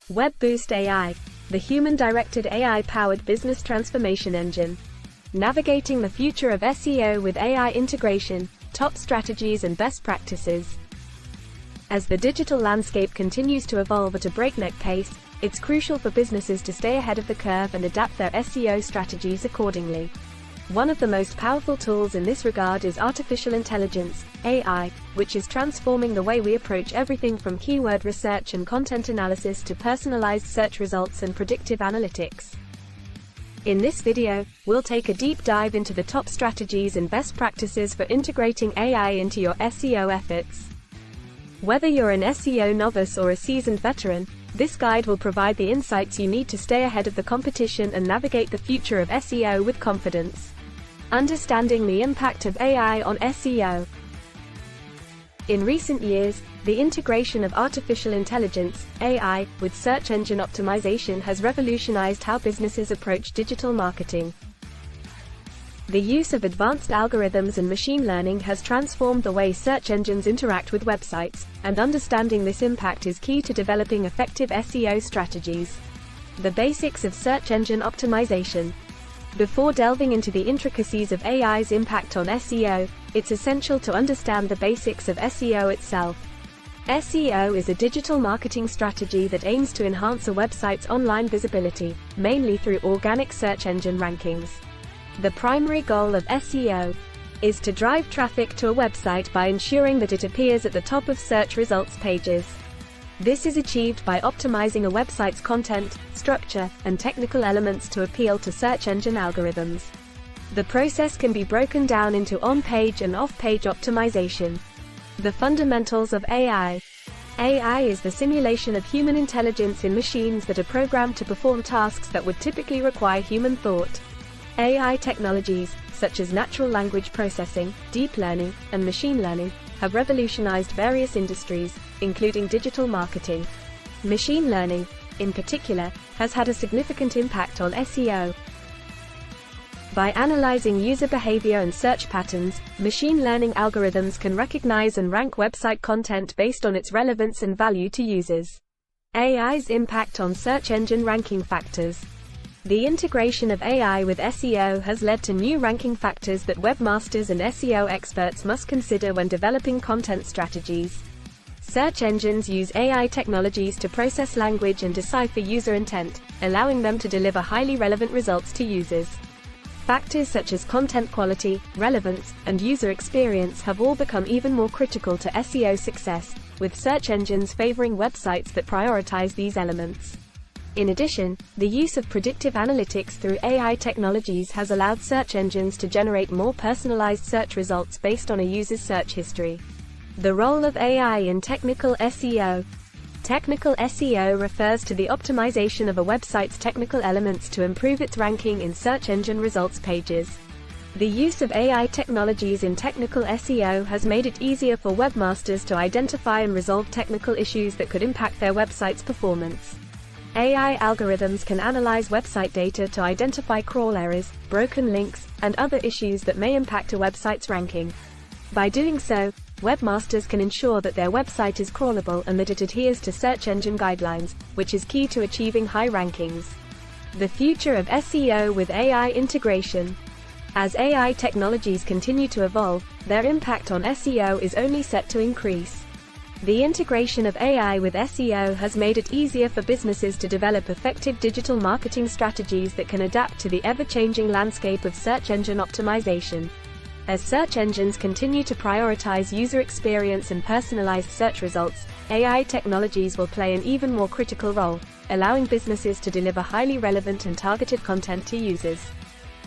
Web Boost AI, the human-directed AI-powered business transformation engine. Navigating the future of SEO with AI integration, top strategies and best practices. As the digital landscape continues to evolve at a breakneck pace, it's crucial for businesses to stay ahead of the curve and adapt their SEO strategies accordingly. One of the most powerful tools in this regard is artificial intelligence, AI, which is transforming the way we approach everything from keyword research and content analysis to personalized search results and predictive analytics. In this video, we'll take a deep dive into the top strategies and best practices for integrating AI into your SEO efforts. Whether you're an SEO novice or a seasoned veteran, this guide will provide the insights you need to stay ahead of the competition and navigate the future of SEO with confidence. Understanding the impact of AI on SEO. In recent years, the integration of artificial intelligence, AI, with search engine optimization has revolutionized how businesses approach digital marketing. The use of advanced algorithms and machine learning has transformed the way search engines interact with websites, and understanding this impact is key to developing effective SEO strategies. The basics of search engine optimization. Before delving into the intricacies of AI's impact on SEO, it's essential to understand the basics of SEO itself. SEO is a digital marketing strategy that aims to enhance a website's online visibility, mainly through organic search engine rankings. The primary goal of SEO is to drive traffic to a website by ensuring that it appears at the top of search results pages. This is achieved by optimizing a website's content, structure, and technical elements to appeal to search engine algorithms. The process can be broken down into on-page and off-page optimization. The fundamentals of AI. AI is the simulation of human intelligence in machines that are programmed to perform tasks that would typically require human thought. AI technologies, such as natural language processing, deep learning, and machine learning, have revolutionized various industries, including digital marketing. Machine learning, in particular, has had a significant impact on SEO. By analyzing user behavior and search patterns, machine learning algorithms can recognize and rank website content based on its relevance and value to users. AI's impact on search engine ranking factors. The integration of AI with SEO has led to new ranking factors that webmasters and SEO experts must consider when developing content strategies. Search engines use AI technologies to process language and decipher user intent, allowing them to deliver highly relevant results to users. Factors such as content quality, relevance, and user experience have all become even more critical to SEO success, with search engines favoring websites that prioritize these elements. In addition, the use of predictive analytics through AI technologies has allowed search engines to generate more personalized search results based on a user's search history. The role of AI in technical SEO. Technical SEO refers to the optimization of a website's technical elements to improve its ranking in search engine results pages. The use of AI technologies in technical SEO has made it easier for webmasters to identify and resolve technical issues that could impact their website's performance. AI algorithms can analyze website data to identify crawl errors, broken links, and other issues that may impact a website's ranking. By doing so, webmasters can ensure that their website is crawlable and that it adheres to search engine guidelines, which is key to achieving high rankings. The future of SEO with AI integration. As AI technologies continue to evolve, their impact on SEO is only set to increase. The integration of AI with SEO has made it easier for businesses to develop effective digital marketing strategies that can adapt to the ever-changing landscape of search engine optimization. As search engines continue to prioritize user experience and personalized search results, AI technologies will play an even more critical role, allowing businesses to deliver highly relevant and targeted content to users.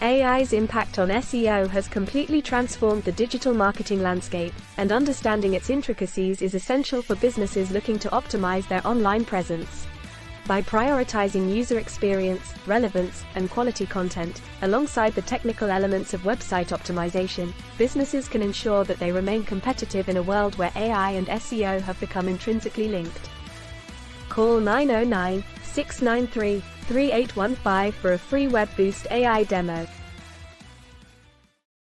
AI's impact on SEO has completely transformed the digital marketing landscape, and understanding its intricacies is essential for businesses looking to optimize their online presence. By prioritizing user experience, relevance, and quality content, alongside the technical elements of website optimization, businesses can ensure that they remain competitive in a world where AI and SEO have become intrinsically linked. Call 909-693-3815 for a free Web Boost AI demo.